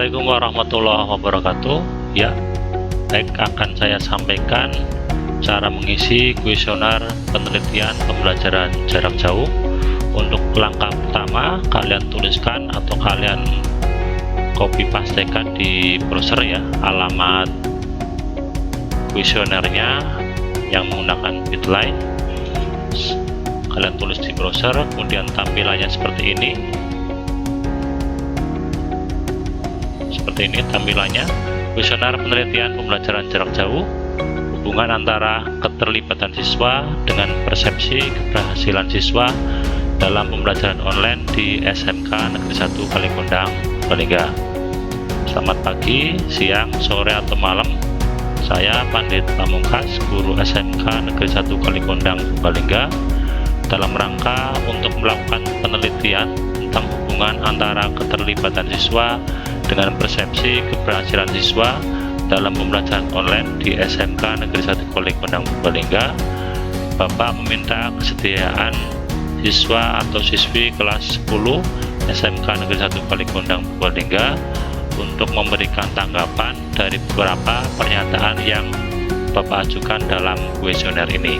Assalamualaikum warahmatullahi wabarakatuh. Ya, baik, akan saya sampaikan cara mengisi kuesioner penelitian pembelajaran jarak jauh. Untuk langkah pertama, kalian tuliskan atau kalian copy pastekan di browser ya alamat kuesionernya yang menggunakan Bitly. Kalian tulis di browser, kemudian tampilannya seperti ini. Seperti ini tampilannya, kuesioner penelitian pembelajaran jarak jauh, hubungan antara keterlibatan siswa dengan persepsi keberhasilan siswa dalam pembelajaran online di SMK Negeri 1 Kalikondang, Purbalingga. Selamat pagi, siang, sore, atau malam. Saya Pandit Pamungkas, guru SMK Negeri 1 Kalikondang, Purbalingga, dalam rangka untuk melakukan penelitian tentang hubungan antara keterlibatan siswa dengan persepsi keberhasilan siswa dalam pembelajaran online di SMK Negeri 1 Kalikondang, Purbalingga. Bapak meminta kesediaan siswa atau siswi kelas 10 SMK Negeri 1 Kalikondang, Purbalingga untuk memberikan tanggapan dari beberapa pernyataan yang Bapak ajukan dalam kuesioner ini.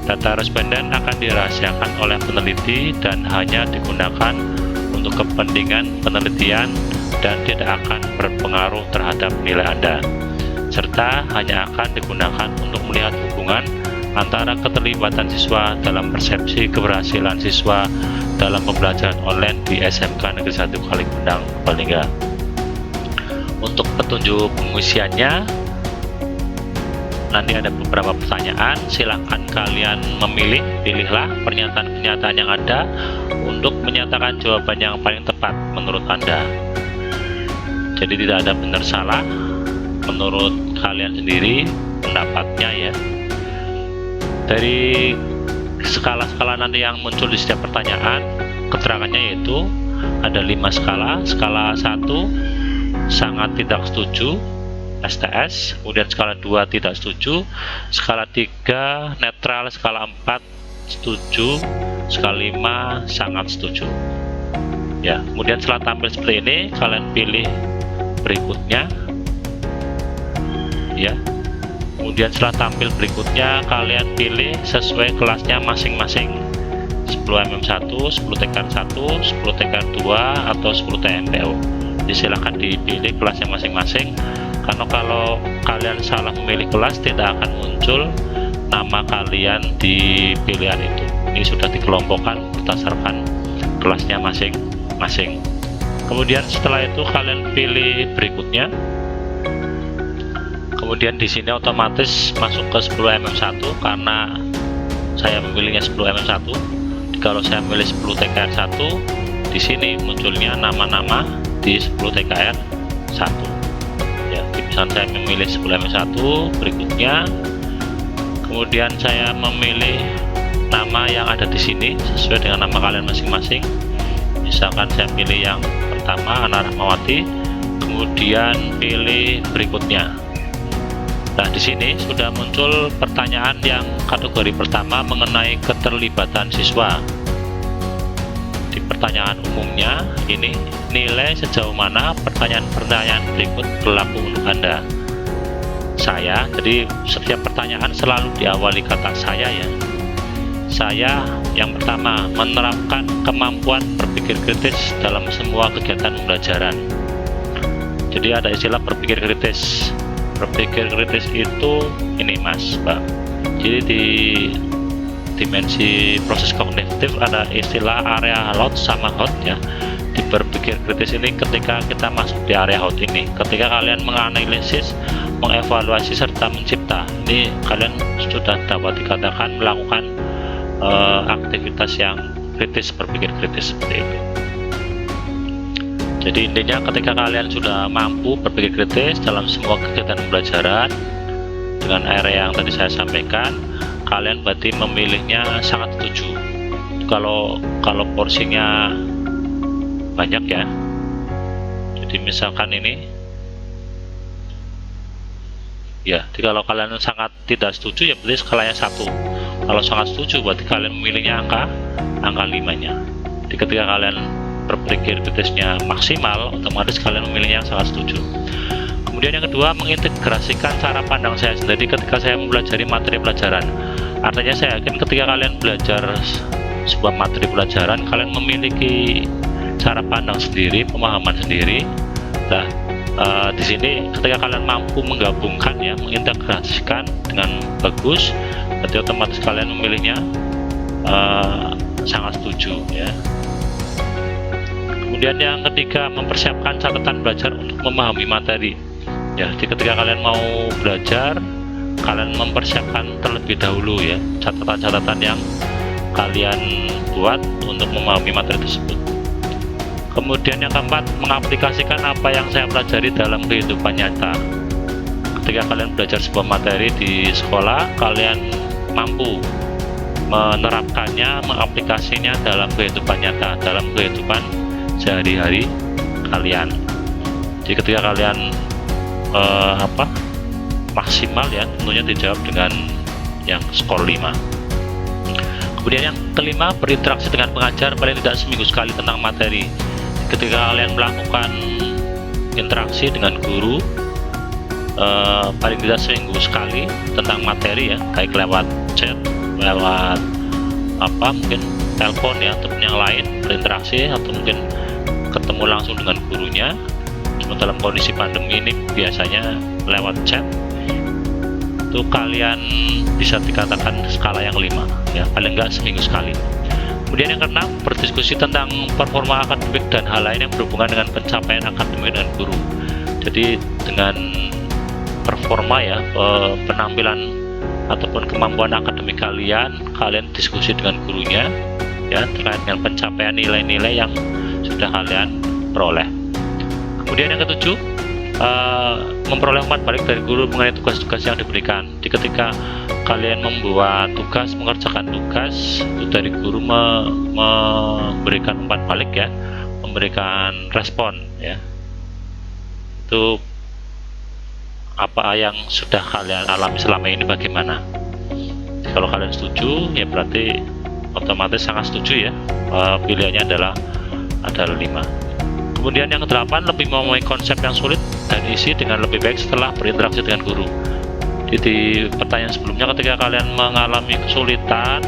Data responden akan dirahasiakan oleh peneliti dan hanya digunakan untuk kepentingan penelitian dan tidak akan berpengaruh terhadap nilai Anda, serta hanya akan digunakan untuk melihat hubungan antara keterlibatan siswa dalam persepsi keberhasilan siswa dalam pembelajaran online di SMK Negeri 1 Kalikondang, Purbalingga. Untuk petunjuk pengisiannya, nanti ada beberapa pertanyaan, silahkan kalian memilih, pilihlah pernyataan-pernyataan yang ada untuk menyatakan jawaban yang paling tepat menurut Anda. Jadi tidak ada benar salah, menurut kalian sendiri pendapatnya ya. Dari skala-skala nanti yang muncul di setiap pertanyaan, keterangannya yaitu ada 5 skala. Skala 1 sangat tidak setuju, STS, kemudian skala 2 tidak setuju, skala 3 netral, skala 4 setuju, skala 5 sangat setuju. Ya, kemudian setelah tampil seperti ini, kalian pilih berikutnya. Ya. Kemudian setelah tampil berikutnya, kalian pilih sesuai kelasnya masing-masing. 10 mm1, 10 TKR 1, 10 TKR 2, atau 10 TMPO. Silakan dipilih kelasnya masing-masing, karena kalau kalian salah memilih kelas tidak akan muncul nama kalian di pilihan itu. Ini sudah dikelompokkan berdasarkan kelasnya masing-masing. Kemudian setelah itu kalian pilih berikutnya. Kemudian di sini otomatis masuk ke 10 mm1 karena saya memilihnya 10 mm1. Kalau saya memilih 10 TKR 1, di sini munculnya nama-nama di 10 TKR 1. Ya, misalnya saya memilih 10 mm1 berikutnya. Kemudian saya memilih nama yang ada di sini sesuai dengan nama kalian masing-masing. Misalkan saya pilih yang pertama, Ana Rahmawati, kemudian pilih berikutnya. Nah, di sini sudah muncul pertanyaan yang kategori pertama mengenai keterlibatan siswa. Di pertanyaan umumnya ini, nilai sejauh mana pertanyaan-pertanyaan berikut berlaku untuk Anda. Saya, jadi setiap pertanyaan selalu diawali kata saya ya. Saya yang pertama menerapkan kemampuan berpikir kritis dalam semua kegiatan pembelajaran. Jadi ada istilah berpikir kritis. Berpikir kritis itu ini Mas, Mbak. Jadi di dimensi proses kognitif ada istilah area load sama hot ya. Di berpikir kritis ini ketika kita masuk di area hot ini, ketika kalian menganalisis, mengevaluasi serta mencipta, ini kalian sudah dapat dikatakan melakukan aktivitas yang kritis, berpikir kritis seperti itu. Jadi intinya ketika kalian sudah mampu berpikir kritis dalam semua kegiatan pembelajaran dengan area yang tadi saya sampaikan, kalian berarti memilihnya sangat setuju. Kalau porsinya banyak ya. Jadi misalkan ini ya, jadi kalau kalian sangat tidak setuju ya berarti skalanya 1. Kalau sangat setuju berarti kalian memilihnya angka 5-nya. Jadi ketika kalian berpikir kritisnya maksimal, otomatis kalian memilih yang sangat setuju. Kemudian yang kedua, mengintegrasikan cara pandang saya sendiri ketika saya mempelajari materi pelajaran. Artinya saya yakin ketika kalian belajar sebuah materi pelajaran, kalian memiliki cara pandang sendiri, pemahaman sendiri. Nah, di sini ketika kalian mampu menggabungkan ya, mengintegrasikan dengan bagus, berarti otomatis kalian memilihnya sangat setuju ya. Kemudian yang ketiga, mempersiapkan catatan belajar untuk memahami materi. Ya, jadi ketika kalian mau belajar, kalian mempersiapkan terlebih dahulu ya catatan-catatan yang kalian buat untuk memahami materi tersebut. Kemudian yang keempat, mengaplikasikan apa yang saya pelajari dalam kehidupan nyata. Ketika kalian belajar sebuah materi di sekolah, kalian mampu menerapkannya, mengaplikasinya dalam kehidupan nyata, dalam kehidupan sehari-hari kalian. Jadi ketika kalian maksimal ya, tentunya dijawab dengan yang skor 5. Kemudian yang kelima, berinteraksi dengan pengajar paling tidak seminggu sekali tentang materi. Ketika kalian melakukan interaksi dengan guru paling tidak seminggu sekali tentang materi ya, baik lewat chat, lewat mungkin telepon ya, ataupun yang lain, berinteraksi atau mungkin ketemu langsung dengan gurunya. Cuma dalam kondisi pandemi ini biasanya lewat chat, itu kalian bisa dikatakan skala yang 5 ya, paling enggak seminggu sekali. Kemudian yang keenam, berdiskusi tentang performa akademik dan hal lain yang berhubungan dengan pencapaian akademik dengan guru. Jadi dengan performa ya, penampilan ataupun kemampuan akademik kalian diskusi dengan gurunya ya, terkait dengan pencapaian nilai-nilai yang sudah kalian peroleh. Kemudian yang ketujuh, memperoleh umpan balik dari guru mengenai tugas-tugas yang diberikan. Jadi ketika kalian membuat tugas, mengerjakan tugas, itu dari guru memberikan umpan balik ya, memberikan respon ya, itu apa yang sudah kalian alami selama ini bagaimana. Kalau kalian setuju ya berarti otomatis sangat setuju ya, pilihannya adalah 5. Kemudian yang kedelapan, lebih memahami konsep yang sulit dan isi dengan lebih baik setelah berinteraksi dengan guru. Jadi di pertanyaan sebelumnya, ketika kalian mengalami kesulitan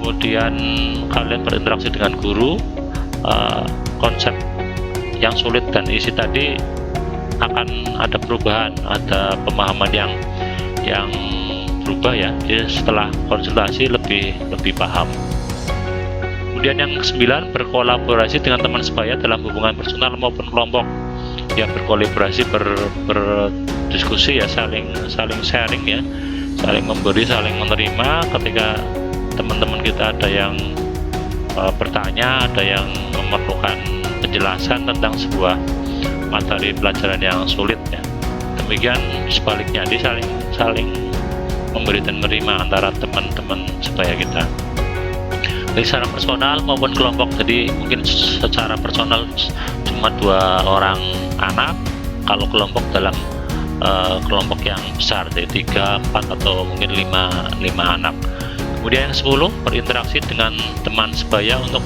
kemudian kalian berinteraksi dengan guru, konsep yang sulit dan isi tadi akan ada perubahan, ada pemahaman yang berubah ya. Jadi setelah konsultasi lebih paham. Kemudian yang ke-9, berkolaborasi dengan teman sebaya dalam hubungan personal maupun kelompok. Ya, berkolaborasi, berdiskusi ya, saling sharing ya, saling memberi, saling menerima. Ketika teman-teman kita ada yang bertanya, ada yang memerlukan penjelasan tentang sebuah materi pelajaran yang sulit ya, demikian sebaliknya, jadi saling memberi dan menerima antara teman-teman sebaya kita, baik secara personal maupun kelompok. Jadi mungkin secara personal cuma 2 orang anak, kalau kelompok dalam kelompok yang besar, jadi 3, 4 atau mungkin 5 anak. Kemudian yang 10, berinteraksi dengan teman sebaya untuk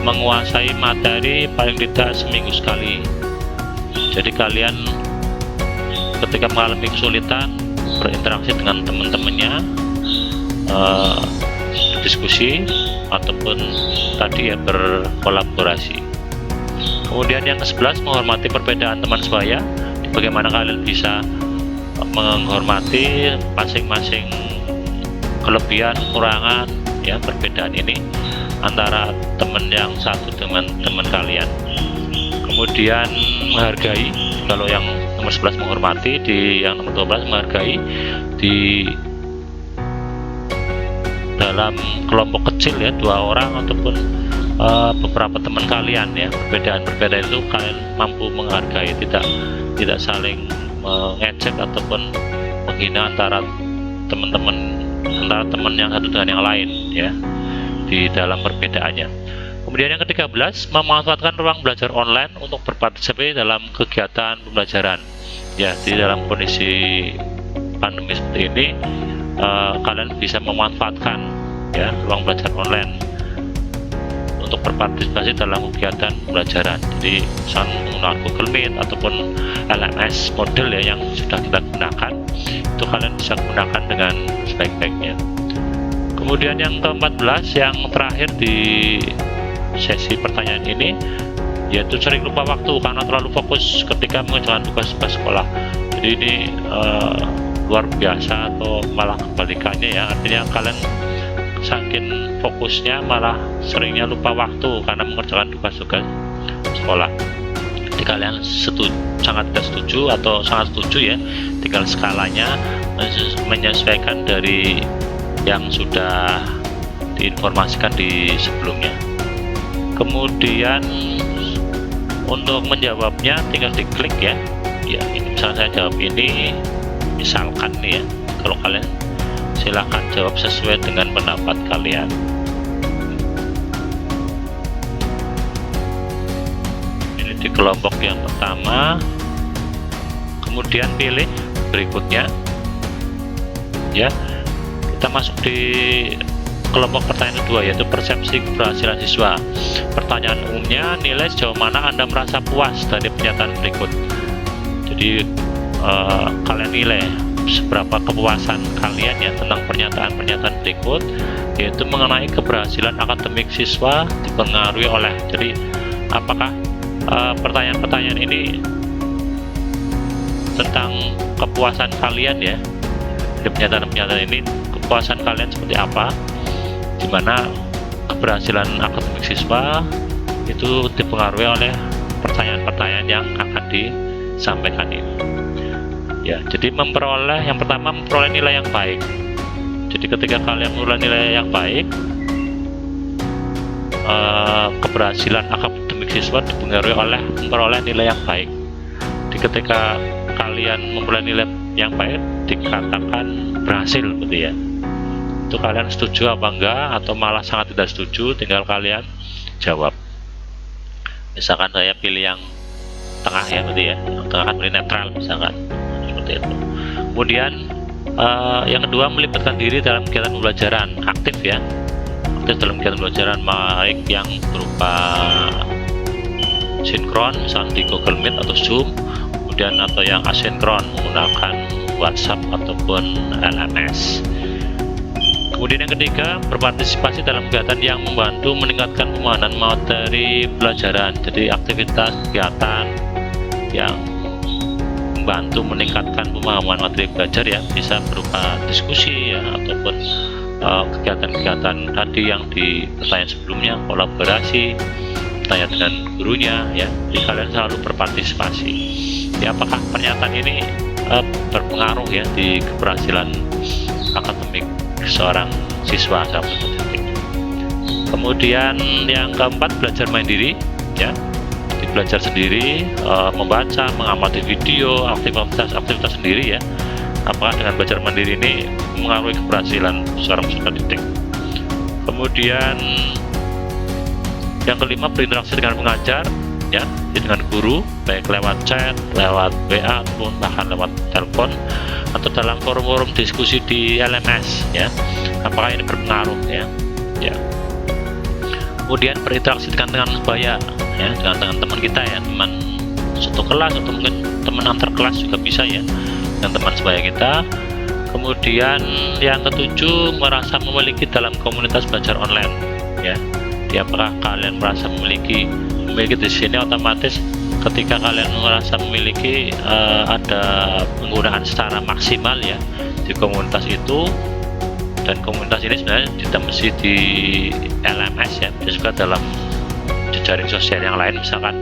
menguasai materi paling tidak seminggu sekali. Jadi kalian ketika mengalami kesulitan, berinteraksi dengan teman-temannya, diskusi ataupun tadi ya, berkolaborasi. Kemudian yang ke-11, menghormati perbedaan teman sebaya. Bagaimana kalian bisa menghormati masing-masing kelebihan, kekurangan ya, perbedaan ini antara teman yang satu dengan teman kalian. Kemudian menghargai, kalau yang nomor 11 menghormati, di yang nomor 12 menghargai. Di dalam kelompok kecil ya, 2 orang ataupun beberapa teman kalian ya, perbedaan itu kalian mampu menghargai, tidak saling mengecek ataupun menghina antara teman yang satu dengan yang lain ya, di dalam perbedaannya. Kemudian yang ke-13, memanfaatkan ruang belajar online untuk berpartisipasi dalam kegiatan pembelajaran ya. Di dalam kondisi pandemi seperti ini, kalian bisa memanfaatkan ya ruang belajar online untuk berpartisipasi dalam kegiatan pembelajaran. Jadi misalnya menggunakan Google Meet ataupun LMS model ya yang sudah kita gunakan, itu kalian bisa gunakan dengan sebaik-baiknya. Kemudian yang ke-14 yang terakhir di sesi pertanyaan ini, yaitu sering lupa waktu karena terlalu fokus ketika mengerjakan tugas-tugas sekolah. Jadi ini luar biasa atau malah kebalikannya ya, artinya kalian saking fokusnya malah seringnya lupa waktu karena mengerjakan tugas-tugas sekolah. Jadi kalian sangat tidak setuju atau sangat setuju ya, tinggal skalanya menyesuaikan dari yang sudah diinformasikan di sebelumnya. Kemudian untuk menjawabnya tinggal diklik ya. Ya, ini misalnya saya jawab ini, misalkan nih ya, kalau kalian silahkan jawab sesuai dengan pendapat kalian. Ini di kelompok yang pertama, kemudian pilih berikutnya ya. Kita masuk di kelompok pertanyaan kedua, yaitu persepsi keberhasilan siswa. Pertanyaan umumnya, nilai sejauh mana Anda merasa puas dari pernyataan berikut. Jadi kalian nilai seberapa kepuasan kalian ya tentang pernyataan-pernyataan berikut, yaitu mengenai keberhasilan akademik siswa dipengaruhi oleh. Jadi apakah pertanyaan-pertanyaan ini tentang kepuasan kalian ya, di pernyataan-pernyataan ini kepuasan kalian seperti apa, dimana keberhasilan akademik siswa itu dipengaruhi oleh pertanyaan-pertanyaan yang akan disampaikan ini ya. Jadi yang pertama memperoleh nilai yang baik. Jadi ketika kalian memperoleh nilai yang baik, keberhasilan akademik siswa dipengaruhi oleh memperoleh nilai yang baik. Jadi ketika kalian memperoleh nilai yang baik dikatakan berhasil gitu ya. Itu kalian setuju apa enggak, atau malah sangat tidak setuju, tinggal kalian jawab. Misalkan saya pilih yang tengah ya, berarti ya, yang tengah kan pilih netral misalkan, seperti itu. Kemudian yang kedua, melibatkan diri dalam kegiatan pembelajaran, aktif ya, aktif dalam kegiatan pembelajaran, baik yang berupa sinkron misalnya di Google Meet atau Zoom, kemudian atau yang asinkron menggunakan WhatsApp ataupun LMS. Kemudian yang ketiga, berpartisipasi dalam kegiatan yang membantu meningkatkan pemahaman materi pelajaran. Jadi aktivitas kegiatan yang membantu meningkatkan pemahaman materi belajar ya, bisa berupa diskusi ya, ataupun kegiatan-kegiatan tadi yang di pertanyaan sebelumnya, kolaborasi, tanya dengan gurunya ya. Jadi kalian selalu berpartisipasi ya. Apakah pernyataan ini berpengaruh ya di keberhasilan akademik seorang siswa sahabat Detik. Kemudian yang keempat, belajar mandiri ya. Jadi belajar sendiri, membaca, mengamati video, aktivitas sendiri ya. Apakah dengan belajar mandiri ini mengaruhi keberhasilan seorang peserta didik. Kemudian yang kelima, berinteraksi dengan pengajar ya, dengan guru, baik lewat chat, lewat WA ataupun bahkan lewat telepon atau dalam forum-forum diskusi di LMS ya. Apakah ini berpengaruh ya? Ya. Kemudian berinteraksi dengan sebaya ya, dengan teman kita ya, teman satu kelas atau mungkin teman antar kelas juga bisa ya, dengan teman sebaya kita. Kemudian yang ketujuh, merasa memiliki dalam komunitas belajar online ya. Jadi apakah kalian merasa memiliki di sini, otomatis ketika kalian merasa memiliki ada penggunaan secara maksimal ya di komunitas itu. Dan komunitas ini sebenarnya tidak mesti di LMS ya, bisa juga dalam jejaring sosial yang lain, misalkan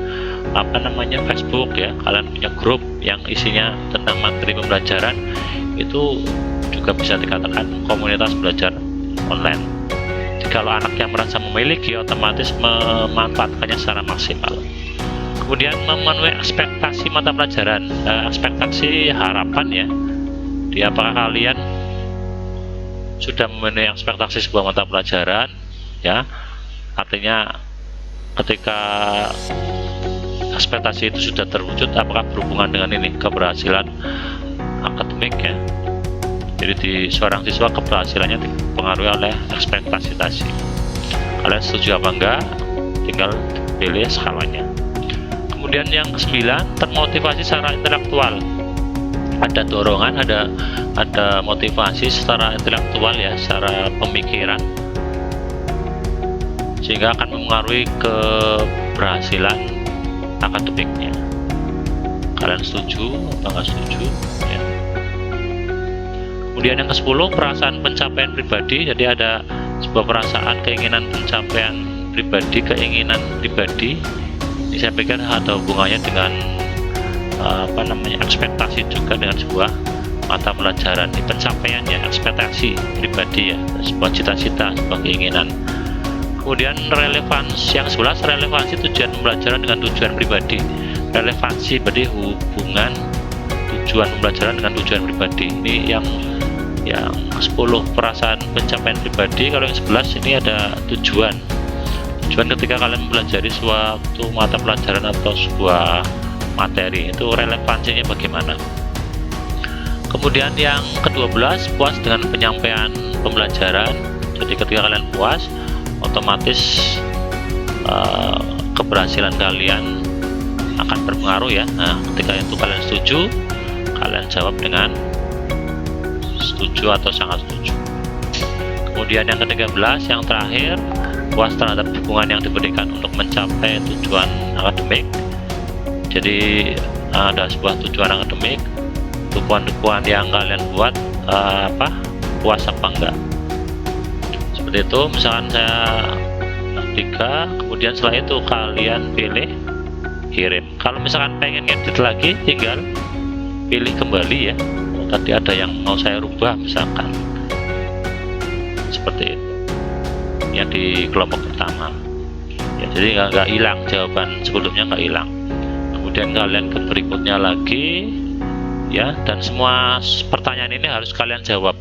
apa namanya Facebook ya, kalian punya grup yang isinya tentang materi pembelajaran, itu juga bisa dikatakan komunitas belajar online. Jadi kalau anak yang merasa memiliki, otomatis memanfaatkannya secara maksimal. Kemudian memenuhi ekspektasi mata pelajaran, ekspektasi harapan ya. Di apakah kalian sudah memenuhi ekspektasi sebuah mata pelajaran ya, artinya ketika ekspektasi itu sudah terwujud, apakah berhubungan dengan ini keberhasilan akademik ya. Jadi di seorang siswa keberhasilannya dipengaruhi oleh ekspektasi tadi. Kalian setuju apa enggak? tinggal pilih skalanya. Kemudian yang ke-9, termotivasi secara intelektual. Ada dorongan, ada motivasi secara intelektual ya, secara pemikiran, sehingga akan mempengaruhi keberhasilan akademiknya. Kalian setuju atau nggak setuju ya? Kemudian yang ke-10, perasaan pencapaian pribadi. Jadi ada sebuah perasaan keinginan pencapaian pribadi, keinginan pribadi. Ini saya pikir ada hubungannya dengan ekspektasi juga dengan sebuah mata pelajaran. Ini pencapaian ya, ekspektasi pribadi ya, sebuah cita-cita, sebuah keinginan. Kemudian relevansi, yang 11, relevansi tujuan pembelajaran dengan tujuan pribadi. Relevansi berarti hubungan tujuan pembelajaran dengan tujuan pribadi. Ini yang 10 perasaan pencapaian pribadi. Kalau yang 11 ini ada tujuan ketika kalian mempelajari suatu mata pelajaran atau sebuah materi, itu relevansinya bagaimana. Kemudian yang ke-12, puas dengan penyampaian pembelajaran. Jadi ketika kalian puas, otomatis keberhasilan kalian akan berpengaruh ya. Nah, ketika itu kalian setuju, kalian jawab dengan setuju atau sangat setuju. Kemudian yang ke-13, yang terakhir, puas terhadap dukungan yang diberikan untuk mencapai tujuan akademik. Jadi ada sebuah tujuan akademik, dukungan yang kalian buat puas apa enggak. Seperti itu, misalkan saya 3, kemudian setelah itu kalian pilih kirim. Kalau misalkan pengen ngedit lagi, tinggal pilih kembali ya. Tadi ada yang mau saya rubah misalkan seperti itu yang di kelompok pertama ya, jadi nggak hilang, jawaban sebelumnya nggak hilang. Kemudian kalian ke berikutnya lagi ya, dan semua pertanyaan ini harus kalian jawab.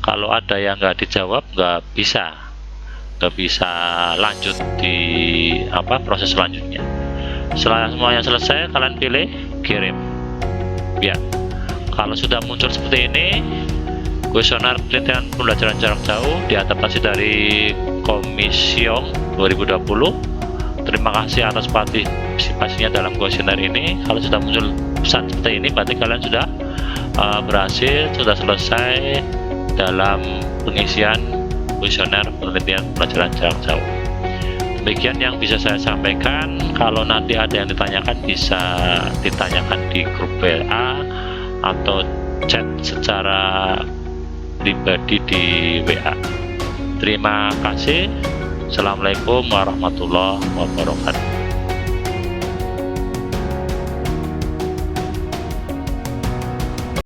Kalau ada yang nggak dijawab, nggak bisa lanjut di proses selanjutnya. Setelah semuanya selesai, kalian pilih kirim ya. Kalau sudah muncul seperti ini, kuesioner penelitian pembelajaran jarak jauh diadaptasi dari Komision 2020. Terima kasih atas partisipasinya dalam kuesioner ini. Kalau sudah muncul pesan seperti ini, berarti kalian sudah berhasil, sudah selesai dalam pengisian kuesioner penelitian pembelajaran jarak jauh. Demikian yang bisa saya sampaikan. Kalau nanti ada yang ditanyakan, bisa ditanyakan di grup WA atau chat secara pribadi di WA. Terima kasih. Assalamualaikum warahmatullahi wabarakatuh.